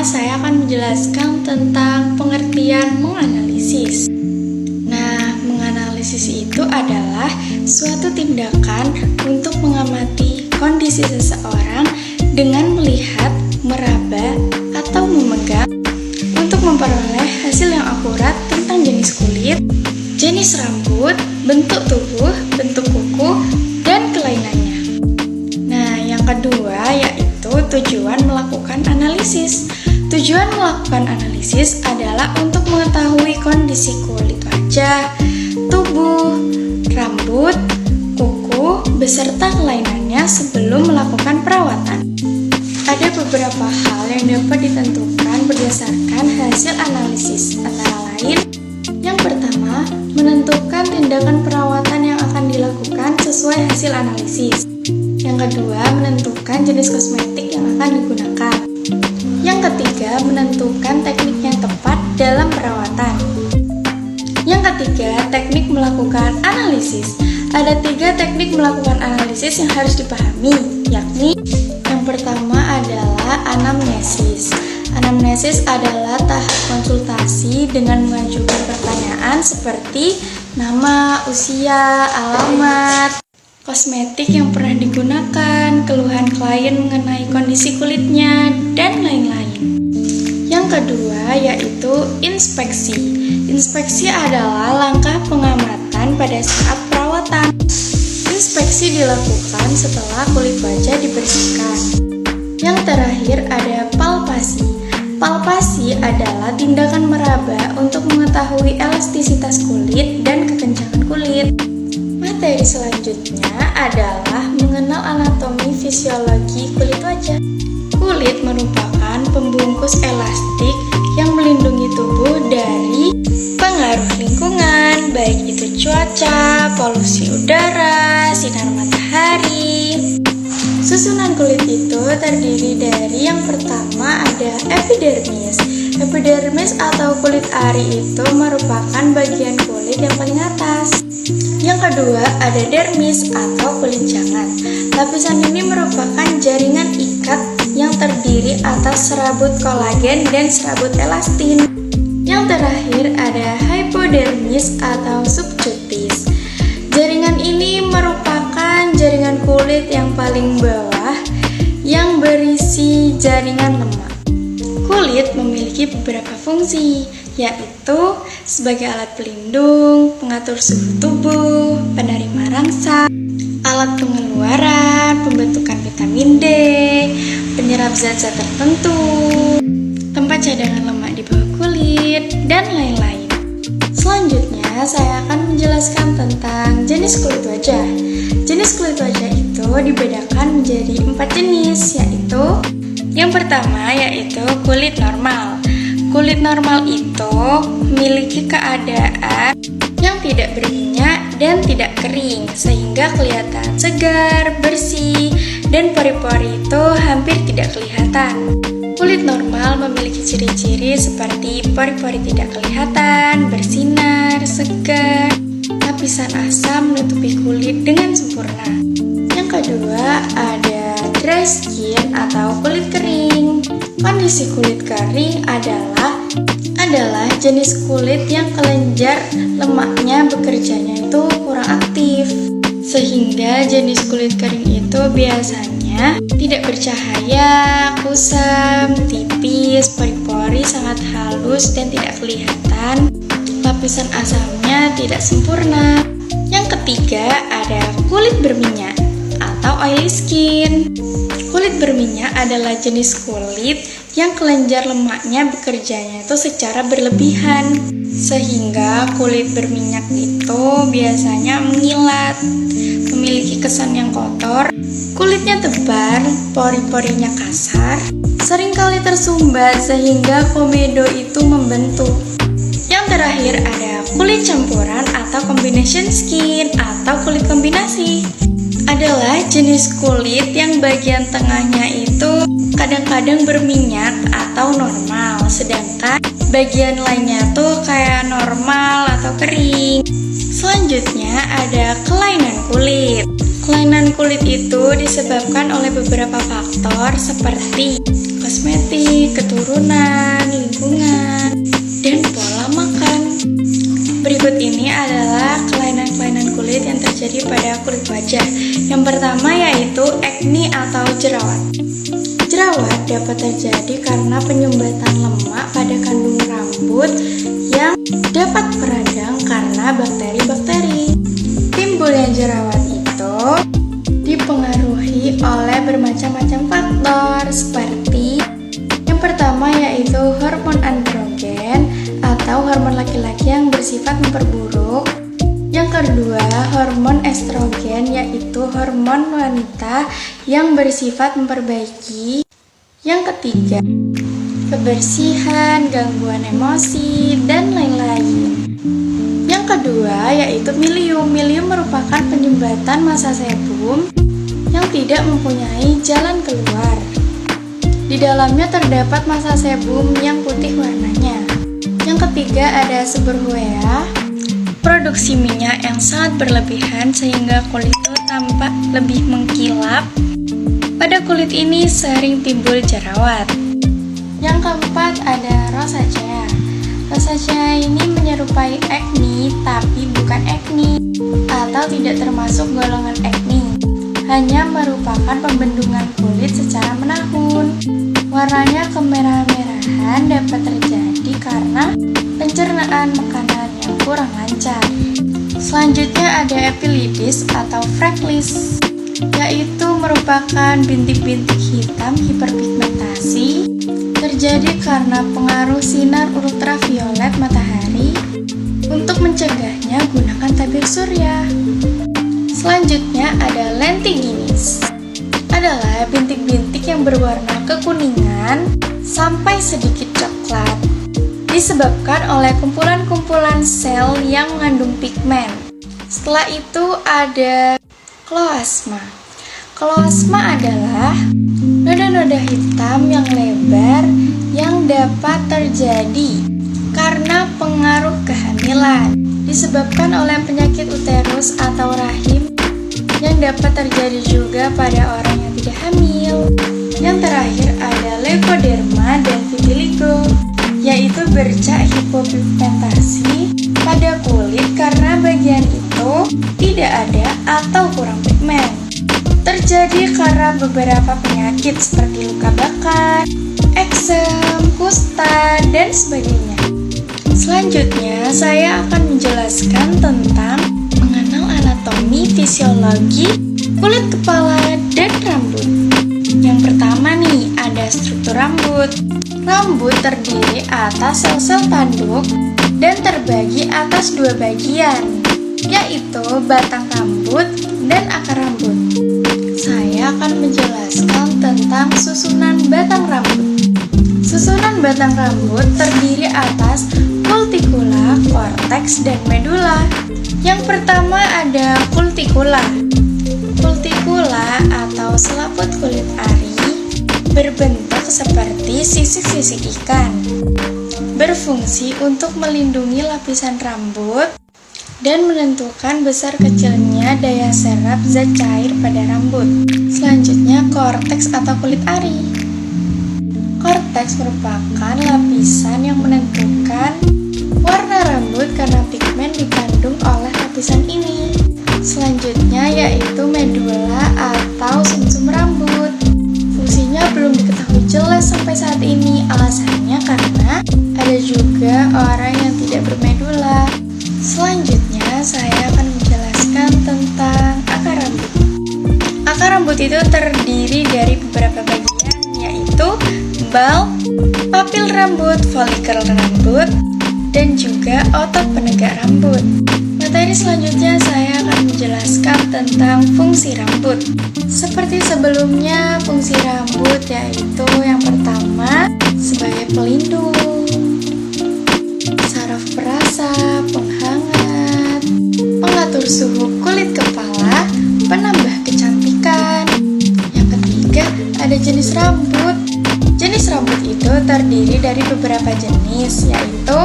saya akan menjelaskan tentang pengertian menganalisis. Nah, menganalisis itu adalah suatu tindakan untuk mengamati kondisi seseorang dengan melihat, meraba, atau memegang untuk memperoleh hasil yang akurat tentang jenis kulit, jenis rambut, bentuk tubuh, bentuk kuku, dan kelainannya. Nah, yang kedua yaitu tujuan melakukan analisis. Tujuan melakukan analisis adalah untuk mengetahui kondisi kulit wajah, tubuh, rambut, kuku, beserta kelainannya sebelum melakukan perawatan. Ada beberapa hal yang dapat ditentukan berdasarkan hasil analisis, antara lain: yang pertama, menentukan tindakan perawatan yang akan dilakukan sesuai hasil analisis. Yang kedua, menentukan jenis kosmetik yang akan digunakan. Yang ketiga, menentukan teknik yang tepat dalam perawatan. Yang ketiga, teknik melakukan analisis. Ada 3 teknik melakukan analisis yang harus dipahami, yakni yang pertama adalah anamnesis. Anamnesis adalah tahap konsultasi dengan mengajukan pertanyaan seperti nama, usia, alamat, kosmetik yang pernah digunakan, keluhan klien mengenai kondisi kulitnya, dan lain-lain. Yang kedua yaitu inspeksi. Inspeksi adalah langkah pengamatan pada saat perawatan. Inspeksi dilakukan setelah kulit wajah dibersihkan. Yang terakhir ada palpasi. Palpasi adalah tindakan meraba untuk mengetahui elastisitas kulit dan kekencangan kulit. Materi selanjutnya adalah mengenal anatomi fisiologi kulit wajah. Kulit merupakan pembungkus elastik yang melindungi tubuh dari pengaruh lingkungan, baik itu cuaca, polusi udara, sinar matahari. Susunan kulit itu terdiri dari yang pertama ada epidermis. Epidermis atau kulit ari itu merupakan bagian kulit yang paling atas. Yang kedua ada dermis atau kulit jangan. Lapisan ini merupakan jaringan ikat yang terdiri atas serabut kolagen dan serabut elastin. Yang terakhir ada hypodermis atau subcutis. Jaringan ini merupakan jaringan kulit yang paling bawah yang berisi jaringan lemak. Kulit memiliki beberapa fungsi, yaitu sebagai alat pelindung, pengatur suhu tubuh, penerima rangsangan, alat pengeluaran, pembentukan vitamin D, penyerap zat-zat tertentu, tempat cadangan lemak di bawah kulit, dan lain-lain. Selanjutnya, saya akan menjelaskan tentang jenis kulit wajah. Jenis kulit wajah itu dibedakan menjadi 4 jenis, yaitu yang pertama yaitu kulit normal. Kulit normal itu memiliki keadaan yang tidak berminyak dan tidak kering, sehingga kelihatan segar, bersih, dan pori-pori itu hampir tidak kelihatan. Kulit normal memiliki ciri-ciri seperti pori-pori tidak kelihatan, bersinar, segar, lapisan asam menutupi kulit dengan sempurna. Yang kedua ada dry skin atau kulit kering. Kondisi kulit kering adalah jenis kulit yang kelenjar lemaknya bekerjanya itu kurang aktif, sehingga jenis kulit kering itu biasanya tidak bercahaya, kusam, tipis, pori-pori sangat halus dan tidak kelihatan, lapisan asamnya tidak sempurna. Yang ketiga ada kulit berminyak atau oily skin. Kulit berminyak adalah jenis kulit yang kelenjar lemaknya bekerjanya itu secara berlebihan, sehingga kulit berminyak itu biasanya mengilat, memiliki kesan yang kotor, kulitnya tebal, pori-porinya kasar, seringkali tersumbat sehingga komedo itu membentuk. Yang terakhir ada kulit campuran atau combination skin atau kulit kombinasi. Adalah jenis kulit yang bagian tengahnya itu kadang-kadang berminyak atau normal, sedangkan bagian lainnya tuh kayak normal atau kering. Selanjutnya ada kelainan kulit. Kelainan kulit itu disebabkan oleh beberapa faktor seperti kosmetik, keturunan, lingkungan, dan pola makan. Berikut ini adalah kelainan-kelainan kulit yang terjadi pada kulit wajah. Yang pertama yaitu acne atau jerawat. Jerawat dapat terjadi karena penyumbatan lemak pada kandung rambut yang dapat meradang karena bakteri-bakteri. Timbulnya jerawat itu dipengaruhi oleh bermacam-macam faktor seperti yang pertama yaitu hormon androgen atau hormon laki-laki yang bersifat memperburuk. Yang kedua, hormon estrogen yaitu hormon wanita yang bersifat memperbaiki. Yang ketiga, kebersihan, gangguan emosi, dan lain-lain. Yang kedua yaitu milium. Milium merupakan penyumbatan massa sebum yang tidak mempunyai jalan keluar. Di dalamnya terdapat massa sebum yang putih warnanya. Yang ketiga ada seborrhea, produksi minyak yang sangat berlebihan sehingga kulit itu tampak lebih mengkilap. Pada kulit ini sering timbul jerawat. Yang keempat ada rosacea. Rosacea ini menyerupai acne tapi bukan acne atau tidak termasuk golongan acne. Hanya merupakan pembendungan kulit secara menahun. Warnanya kemerah-merahan dapat terjadi karena pencernaan makanan yang kurang lancar. Selanjutnya ada epilidis atau freckles, yaitu merupakan bintik-bintik hitam hiperpigmentasi terjadi karena pengaruh sinar ultraviolet matahari. Untuk mencegahnya gunakan tabir surya. Selanjutnya ada lentiginis, adalah bintik-bintik yang berwarna kekuningan sampai sedikit coklat, disebabkan oleh kumpulan-kumpulan sel yang mengandung pigmen. Setelah itu ada kloasma. Kloasma adalah noda-noda hitam yang lebar yang dapat terjadi karena pengaruh kehamilan, disebabkan oleh penyakit uterus atau rahim yang dapat terjadi juga pada orang yang tidak hamil. Yang terakhir ada leukoderma dan vitiligo, yaitu bercak hipopigmentasi pada kulit karena bagian itu tidak ada atau kurang pigmen. Terjadi karena beberapa penyakit seperti luka bakar, eksem, kusta, dan sebagainya. Selanjutnya, saya akan menjelaskan tentang mengenal anatomi fisiologi kulit kepala dan rambut. Yang pertama nih, ada struktur rambut. Rambut terdiri atas sel-sel tanduk dan terbagi atas dua bagian, yaitu batang rambut dan akar rambut. Saya akan menjelaskan tentang susunan batang rambut. Susunan batang rambut terdiri atas cuticula, cortex, dan medula. Yang pertama ada cuticula. Cuticula atau selaput kulit ari berbentuk seperti sisik-sisik ikan. Berfungsi untuk melindungi lapisan rambut dan menentukan besar kecilnya daya serap zat cair pada rambut. Selanjutnya korteks atau kulit ari. Korteks merupakan lapisan yang menentukan warna rambut karena pigmen dikandung oleh lapisan ini. Selanjutnya yaitu medula atau sumsum rambut. Fungsinya belum diketahui jelas sampai saat ini. Alasannya karena ada juga orang yang tidak bermedula. Selanjutnya saya akan menjelaskan tentang akar rambut. Akar rambut itu terdiri dari beberapa bagian, yaitu bulb, papil rambut, folikel rambut, dan juga otot penegak rambut. Materi selanjutnya saya akan menjelaskan tentang fungsi rambut. Seperti sebelumnya, fungsi rambut yaitu yang pertama sebagai pelindung, saraf perasa, penghangat, pengatur suhu kulit kepala, penambah kecantikan. Yang ketiga ada jenis rambut. Jenis rambut itu terdiri dari beberapa jenis, yaitu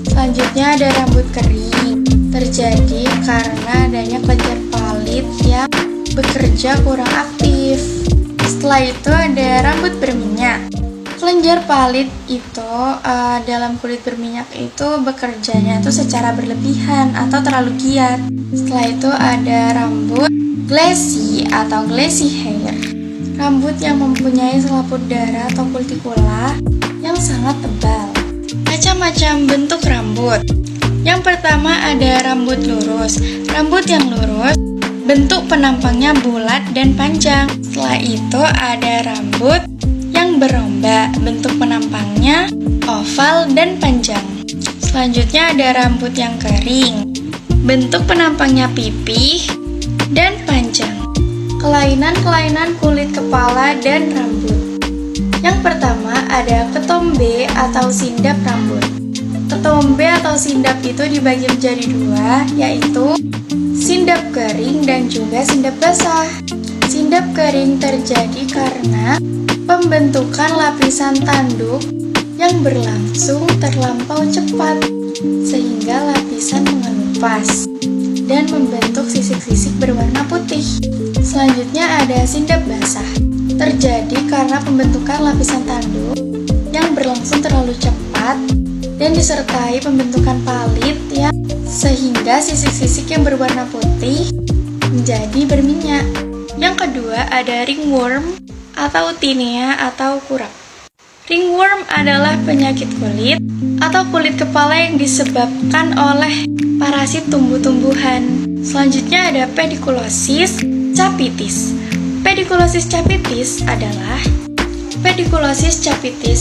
selanjutnya ada rambut kering, terjadi karena adanya kelenjar palit yang bekerja kurang aktif. Setelah itu ada rambut berminyak. Kelenjar palit itu dalam kulit berminyak itu bekerjanya itu secara berlebihan atau terlalu giat. Setelah itu ada rambut glassy atau glassy hair. Rambut yang mempunyai selaput darah atau kutikula yang sangat tebal. Macam-macam bentuk rambut. Yang pertama ada rambut lurus. Rambut yang lurus bentuk penampangnya bulat dan panjang. Setelah itu ada rambut yang berombak, bentuk penampangnya oval dan panjang. Selanjutnya ada rambut yang kering, bentuk penampangnya pipih dan panjang. Kelainan-kelainan kulit kepala dan rambut. Yang pertama ada ketombe atau sindap rambut. Ketombe atau sindap itu dibagi menjadi dua, yaitu sindap kering dan juga sindap basah. Sindap kering terjadi karena pembentukan lapisan tanduk yang berlangsung terlampau cepat sehingga lapisan mengelupas dan membentuk sisik-sisik berwarna putih. Selanjutnya ada sindap basah. Terjadi karena pembentukan lapisan tanduk yang berlangsung terlalu cepat dan disertai pembentukan palit yang sehingga sisik-sisik yang berwarna putih menjadi berminyak. Yang kedua ada ringworm atau tinea atau kurap. Ringworm adalah penyakit kulit atau kulit kepala yang disebabkan oleh parasit tumbuh-tumbuhan. Selanjutnya ada pediculosis capitis. Pediculosis capitis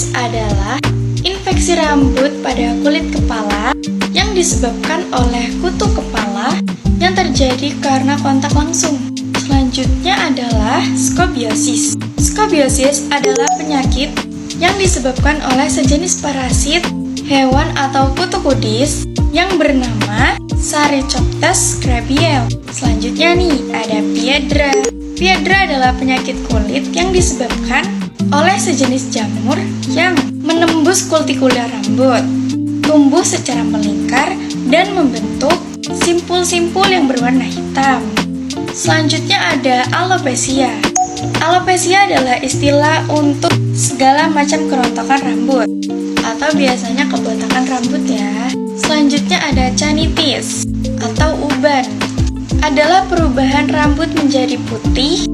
adalah infeksi rambut pada kulit kepala yang disebabkan oleh kutu kepala yang terjadi karena kontak langsung. Selanjutnya adalah skobiosis. Skobiosis adalah penyakit yang disebabkan oleh sejenis parasit hewan atau kutu kudis yang bernama Sarcoptes scabiei. Selanjutnya nih ada piedra. Piedra adalah penyakit kulit yang disebabkan oleh sejenis jamur yang menembus kutikula rambut, tumbuh secara melingkar dan membentuk simpul-simpul yang berwarna hitam. Selanjutnya ada alopecia. Alopecia adalah istilah untuk segala macam kerontokan rambut atau biasanya kebotakan rambut ya. Selanjutnya ada canitis atau uban. Adalah perubahan rambut menjadi putih,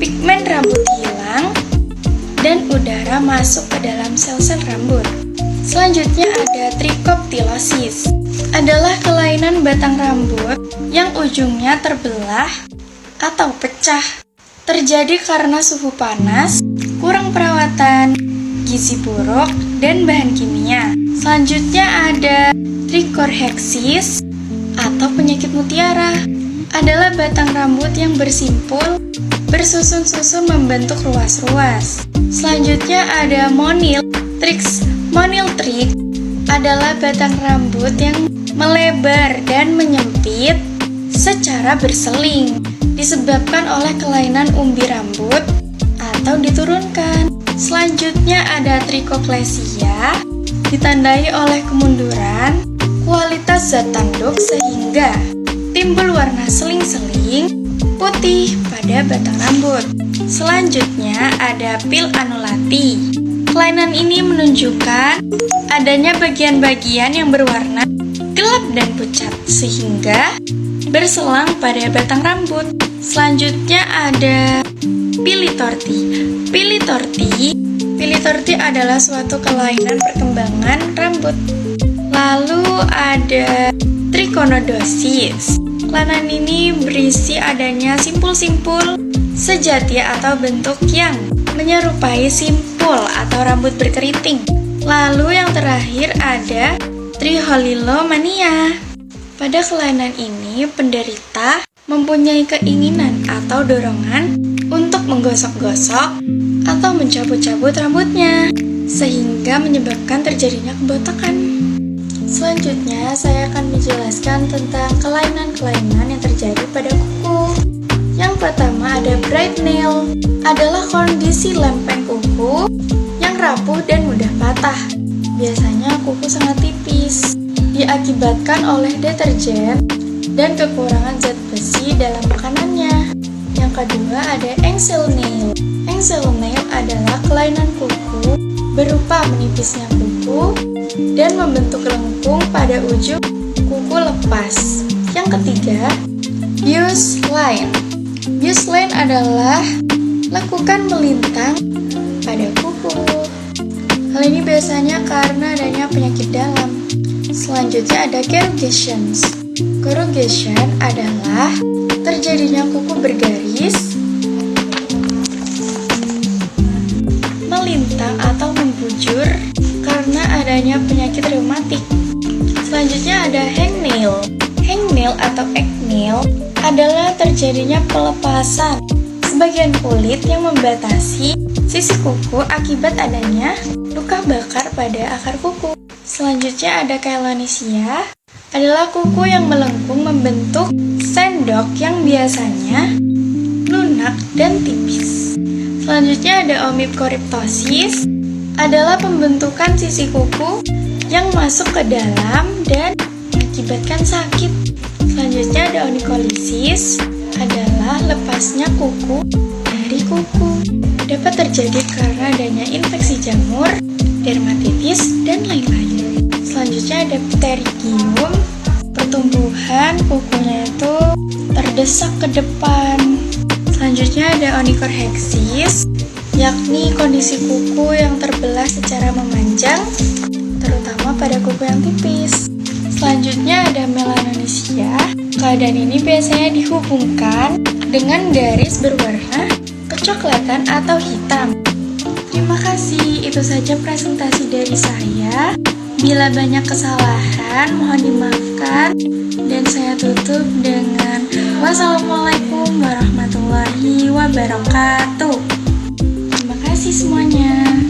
pigmen rambut hilang, dan udara masuk ke dalam sel-sel rambut. Selanjutnya ada trichoptilosis. Adalah kelainan batang rambut yang ujungnya terbelah atau pecah. Terjadi karena suhu panas, kurang perawatan, gizi buruk, dan bahan kimia. Selanjutnya ada trichorhexis atau penyakit mutiara. Adalah batang rambut yang bersimpul, bersusun-susun membentuk ruas-ruas. Selanjutnya ada monil trix. Monil trix adalah batang rambut yang melebar dan menyempit secara berseling, disebabkan oleh kelainan umbi rambut atau diturunkan. Selanjutnya ada trichoclesia, ditandai oleh kemunduran kualitas zat tanduk sehingga timbul warna seling-seling putih pada batang rambut. Selanjutnya ada pil anulati. Kelainan ini menunjukkan adanya bagian-bagian yang berwarna gelap dan pucat sehingga berselang pada batang rambut. Selanjutnya ada pili-torti. Pili-torti adalah suatu kelainan perkembangan rambut. Lalu ada trichonidosis. Kelainan ini berisi adanya simpul-simpul sejati atau bentuk yang menyerupai simpul atau rambut berkeriting. Lalu yang terakhir ada trichotillomania. Pada kelainan ini, penderita mempunyai keinginan atau dorongan untuk menggosok-gosok atau mencabut-cabut rambutnya, sehingga menyebabkan terjadinya kebotakan. Selanjutnya, saya akan menjelaskan tentang kelainan-kelainan yang terjadi pada kuku. Yang pertama ada bright nail, adalah kondisi lempeng kuku yang rapuh dan mudah patah. Biasanya kuku sangat tipis, diakibatkan oleh deterjen dan kekurangan zat besi dalam makanannya. Yang kedua ada ankle nail. Ankle nail adalah kelainan kuku berupa menipisnya kuku dan membentuk lengkung pada ujung kuku lepas. Yang ketiga, buse line. Buse line adalah lekukan melintang pada kuku. Hal ini biasanya karena adanya penyakit dalam. Selanjutnya ada corrugations. Corrugation adalah terjadinya kuku bergaris, melintang atau membujur karena adanya penyakit reumatik. Selanjutnya ada hangnail. Hangnail atau eggnail adalah terjadinya pelepasan sebagian kulit yang membatasi sisi kuku akibat adanya luka bakar pada akar kuku. Selanjutnya ada chelonesia, adalah kuku yang melengkung membentuk sendok yang biasanya lunak dan tipis. Selanjutnya ada omipcoriptosis, adalah pembentukan sisi kuku yang masuk ke dalam dan mengakibatkan sakit. Selanjutnya ada onycholisis, adalah lepasnya kuku dari kuku. Dapat terjadi karena adanya infeksi jamur, dermatitis, dan lain-lain. Selanjutnya ada pterygium, pertumbuhan kukunya itu terdesak ke depan. Selanjutnya ada onychorhexis, yakni kondisi kuku yang terbelah secara memanjang, terutama pada kuku yang tipis. Selanjutnya ada melanonesia. Keadaan ini biasanya dihubungkan dengan garis berwarna kecoklatan atau hitam. Terima kasih, itu saja presentasi dari saya. Bila banyak kesalahan, mohon dimaafkan. Dan saya tutup dengan wassalamualaikum warahmatullahi wabarakatuh. Terima kasih semuanya.